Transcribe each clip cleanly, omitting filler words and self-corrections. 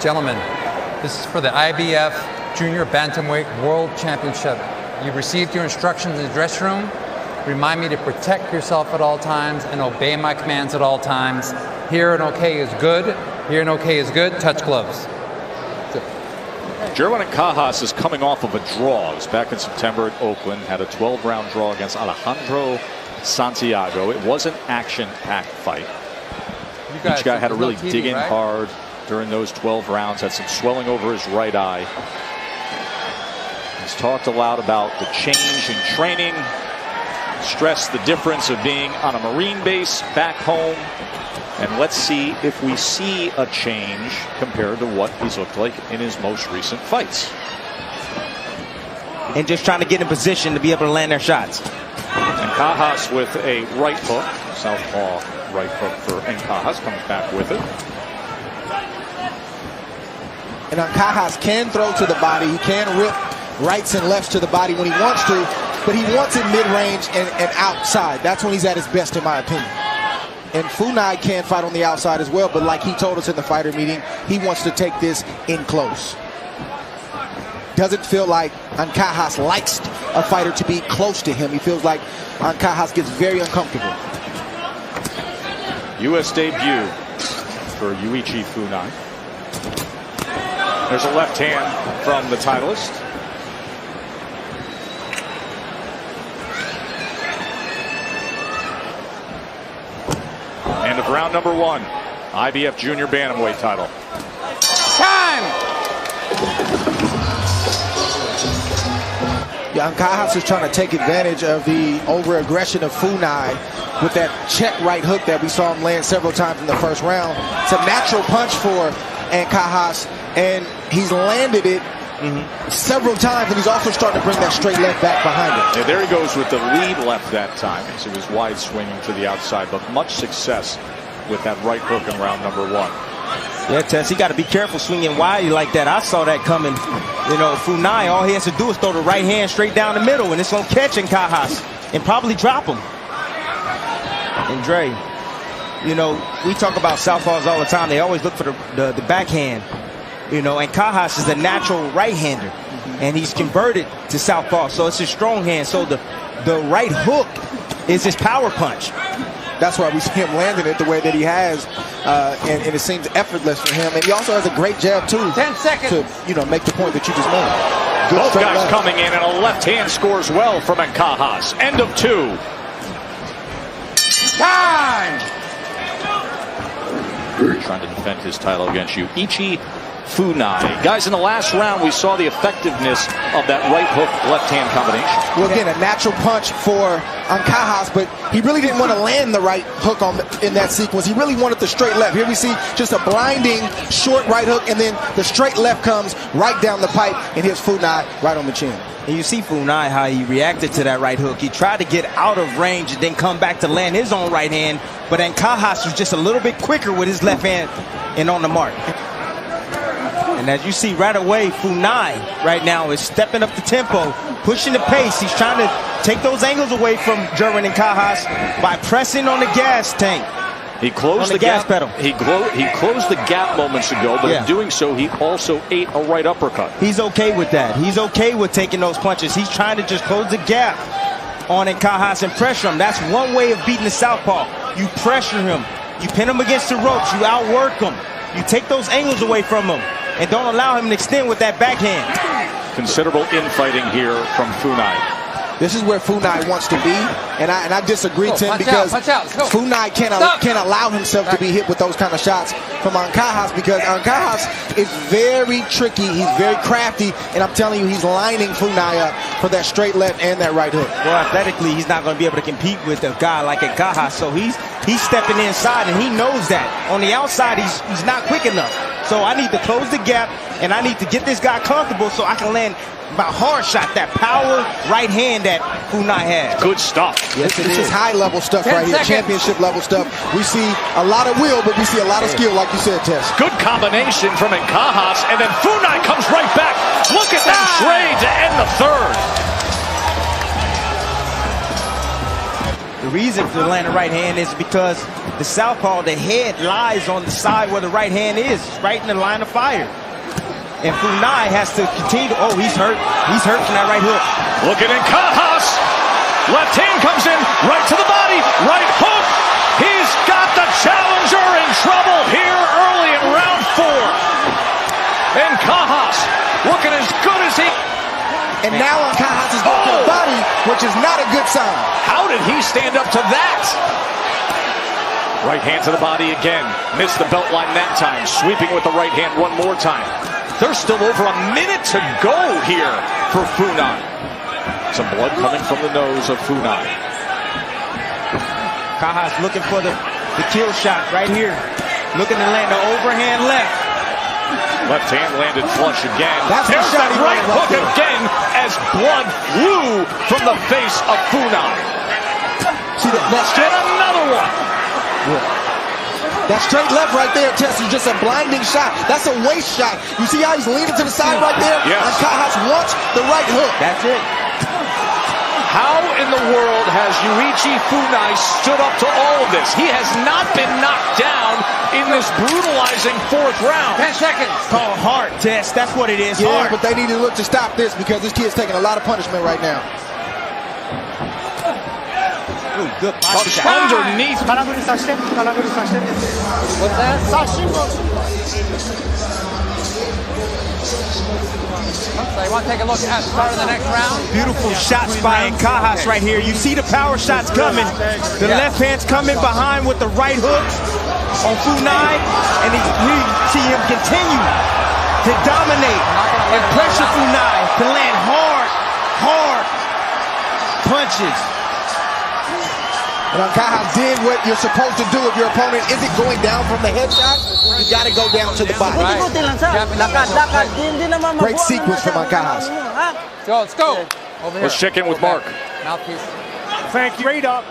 Gentlemen, this is for the IBF Junior Bantamweight World Championship. You've received your instructions in the dressing room. Remind me to protect yourself at all times and obey my commands at all times. Here and okay is good. Here and okay is good. Touch gloves. Jerwin Ancajas is coming off of a draw. It was back in September at Oakland. Had a 12-round draw against Alejandro Santiago. It was an action-packed fight. Each guy had to really dig in hard during those 12 rounds. Had some swelling over his right eye. He's talked a lot about the change in training. Stressed the difference of being on a Marine base back home. And let's see if we see a change compared to what he's looked like in his most recent fights. And just trying to get in position to be able to land their shots. Ancajas with a right hook. Southpaw right hook for Ancajas. Comes back with it. And Ancajas can throw to the body. He can rip rights and lefts to the body when he wants to. But he wants it mid-range and outside. That's when he's at his best, in my opinion. And Funai can fight on the outside as well, but like he told us in the fighter meeting, he wants to take this in close. Doesn't feel like Ancajas likes a fighter to be close to him. He feels like Ancajas gets very uncomfortable. U.S. debut for Ryuichi Funai. There's a left hand from the titleist. End of round number 1. IBF Junior Bantamweight title. Time! Yeah, Ancajas is trying to take advantage of the over-aggression of Funai with that check right hook that we saw him land several times in the first round. It's a natural punch for Ancajas, and he's landed it several times, and he's also starting to bring that straight left back behind it. Yeah, there he goes with the lead left that time. So he was wide swinging to the outside, but much success with that right hook in round number 1. Yeah, Tess, he got to be careful swinging wide like that. I saw that coming. You know, Funai, all he has to do is throw the right hand straight down the middle, and it's going to catch Ancajas and probably drop him. And Dre, you know, we talk about southpaws all the time. They always look for the backhand. You know, Ancajas is a natural right-hander, and he's converted to southpaw, so it's his strong hand. So the right hook is his power punch. That's why we see him landing it the way that he has, and it seems effortless for him. And he also has a great jab too. 10 seconds to make the point that you just made. Good Both guys left. coming in, and a left hand scores well from Ancajas. End of 2. Time! Trying to defend his title against Ryuichi Funai. Guys, in the last round, we saw the effectiveness of that right hook left hand combination. Well, again, a natural punch for Ancajas, but he really didn't want to land the right hook in that sequence. He really wanted the straight left. Here we see just a blinding short right hook, and then the straight left comes right down the pipe and hits Funai right on the chin. And you see Funai, how he reacted to that right hook. He tried to get out of range and then come back to land his own right hand, but Ancajas was just a little bit quicker with his left hand and on the mark. And as you see right away, Funai right now is stepping up the tempo, pushing the pace. He's trying to take those angles away from Jerwin Ancajas by pressing on the gas tank. He closed the gas gap. pedal. He closed the gap moments ago, but in doing so, he also ate a right uppercut. He's okay with that. He's okay with taking those punches. He's trying to just close the gap on Ancajas and pressure him. That's one way of beating the southpaw. You pressure him. You pin him against the ropes. You outwork him. You take those angles away from him and don't allow him to extend with that backhand. Considerable infighting here from Funai. This is where Funai wants to be, and I disagree, Tim, because Funai can't allow himself to be hit with those kind of shots from Ancajas, because Ancajas is very tricky. He's very crafty, and I'm telling you, he's lining Funai up for that straight left and that right hook. Well, athletically, he's not going to be able to compete with a guy like Ancajas, so he's stepping inside, and he knows that. On the outside, he's not quick enough. So I need to close the gap, and I need to get this guy comfortable so I can land my hard shot, that power right hand that Funai has. Good stuff. Yes, this is high-level stuff right here, championship-level stuff. We see a lot of will, but we see a lot of skill, like you said, Tess. Good combination from Ancajas, and then Funai comes right back. Look at that trade to end the 3rd. The reason for the landing right hand is because the southpaw, the head lies on the side where the right hand is, right in the line of fire. And Funai has to continue to, oh, he's hurt. He's hurt from that right hook. Looking at Ancajas. Left hand comes in, right to the body, right hook. He's got the challenger in trouble here early in round 4. Ancajas looking as good as he... And now Ancajas is going to the body, which is not a good sign. How did he stand up to that? Right hand to the body again. Missed the belt line that time. Sweeping with the right hand one more time. There's still over a minute to go here for Funai. Some blood coming from the nose of Funai. Ancajas looking for the kill shot right here. Looking to land the overhand left. Left hand landed flush again. That's There's the shot that right hook again as blood flew from the face of Funai. See that And another one. Yeah. That straight left right there, Tess, is just a blinding shot. That's a waist shot. You see how he's leaning to the side right there? Yes. Ancajas wants the right hook. That's it. How in the world has Ryuichi Funai stood up to all of this? He has not been knocked down in this brutalizing 4th round. 10 seconds. Called heart, Tess. That's what it is. Yeah, Heart. but they need to look to stop this because this kid's taking a lot of punishment right now. Ooh, good body shot. Underneath. What's that? So you want to take a look at the start of the next round? Beautiful shots by Ancajas right here. You see the power shots coming. The left hand's coming behind with the right hook on Funai. And you see him continue to dominate and pressure Funai to land hard punches. And Ancajas did what you're supposed to do if your opponent isn't going down from the headshot. You got to go down to the body. Great sequence from Ancajas. Let's go. Over here. Let's check in with Mark. Mouthpiece. Thank you. Straight up,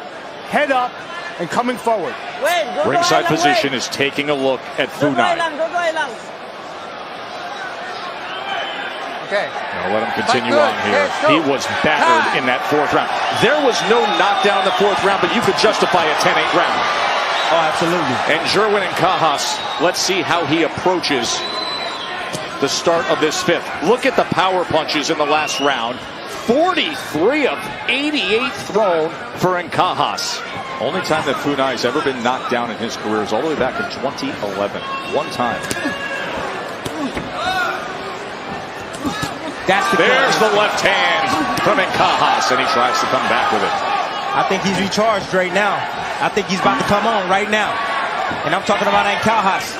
head up, and coming forward. Ringside position is taking a look at Funai. Okay. Now let him continue on here. He was battered in that 4th round. There was no knockdown in the 4th round, but you could justify a 10-8 round. Oh, absolutely. And Jerwin Ancajas, let's see how he approaches the start of this 5th. Look at the power punches in the last round. 43 of 88 thrown for Ancajas. Only time that Funai's ever been knocked down in his career is all the way back in 2011. One time. There's the left hand from Ancajas, and he tries to come back with it. I think he's recharged right now. I think he's about to come on right now. And I'm talking about Ancajas.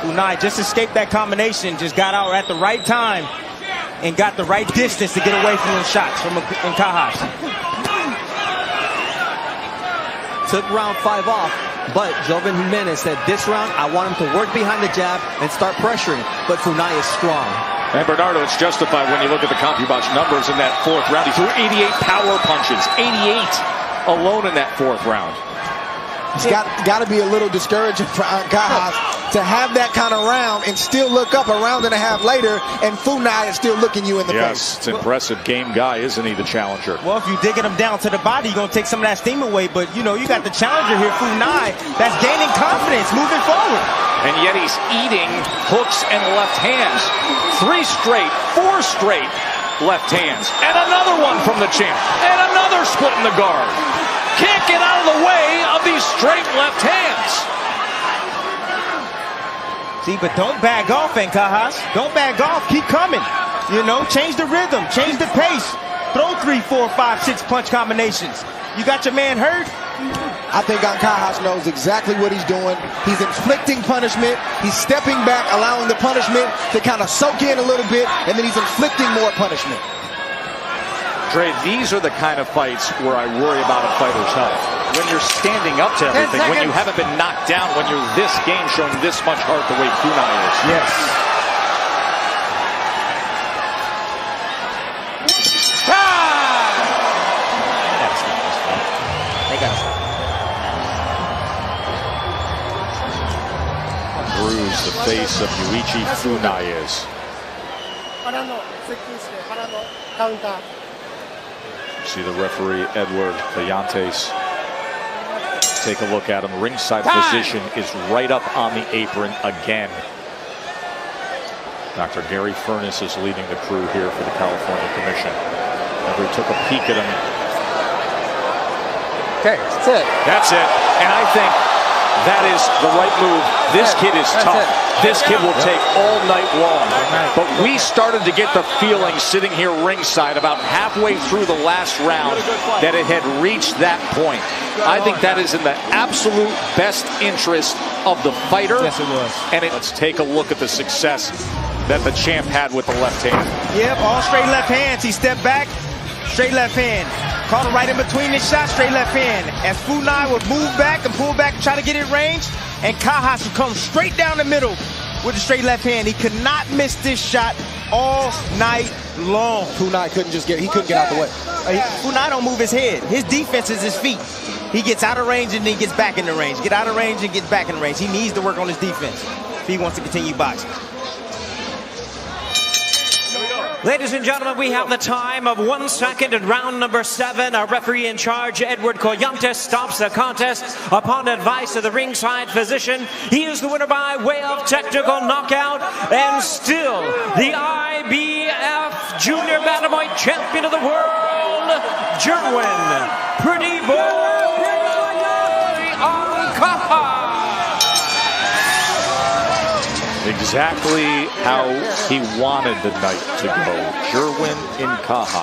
Funai just escaped that combination, just got out at the right time and got the right distance to get away from the shots from Ancajas. Took round 5 off. But Jerwin Jimenez said this round, I want him to work behind the jab and start pressuring. But Funai is strong. And Bernardo, it's justified when you look at the CompuBox numbers in that 4th round. He threw 88 power punches, 88 alone in that 4th round. It's got to be a little discouraging for Ancajas to have that kind of round and still look up a round and a half later, and Funai is still looking you in the face. Yes, it's impressive. Game guy, isn't he, the challenger? Well, if you're digging him down to the body, you're going to take some of that steam away. But, you know, you got the challenger here, Funai, that's gaining confidence moving forward. And yet he's eating hooks and left hands. 3 straight, 4 straight left hands. And another one from the champ. And another split in the guard. Can't get out of the way of these straight left hands. See, but don't back off, Ancajas. Don't back off. Keep coming. You know, change the rhythm, change the pace. Throw 3, 4, 5, 6 punch combinations. You got your man hurt? I think Ancajas knows exactly what he's doing. He's inflicting punishment. He's stepping back, allowing the punishment to kind of soak in a little bit, and then he's inflicting more punishment. Dre, these are the kind of fights where I worry about a fighter's health. When you're standing up to everything, when you haven't been knocked down, when you're this game showing this much heart the way Funai is. Yes. Bruise the face of Ryuichi Funai is. See the referee, Edward Collantes, take a look at him. Ringside position is right up on the apron again. Dr. Gary Furness is leading the crew here for the California Commission. Referee took a peek at him. Okay, that's it. That's it. And I think that is the right move. This kid is tough. This kid will take all night long. But we started to get the feeling sitting here ringside about halfway through the last round that it had reached that point. I think that is in the absolute best interest of the fighter. Yes, it was. And let's take a look at the success that the champ had with the left hand. Yep, all straight left hands. He stepped back, straight left hand. Caught him right in between his shots, straight left hand. As Funai would move back and pull back and try to get in range, and Ancajas would come straight down the middle with the straight left hand. He could not miss this shot all night long. Funai couldn't get out the way. Funai don't move his head. His defense is his feet. He gets out of range and then gets back in the range. Get out of range and gets back in the range. He needs to work on his defense if he wants to continue boxing. Ladies and gentlemen, we have the time of 1 second in round number 7. Our referee in charge, Edward Collantes, stops the contest upon advice of the ringside physician. He is the winner by way of technical knockout and still the IBF Junior Bantamweight Champion of the World, Jerwin Pretty Boy Ancajas. Exactly how he wanted the night to go. Jerwin Ancajas.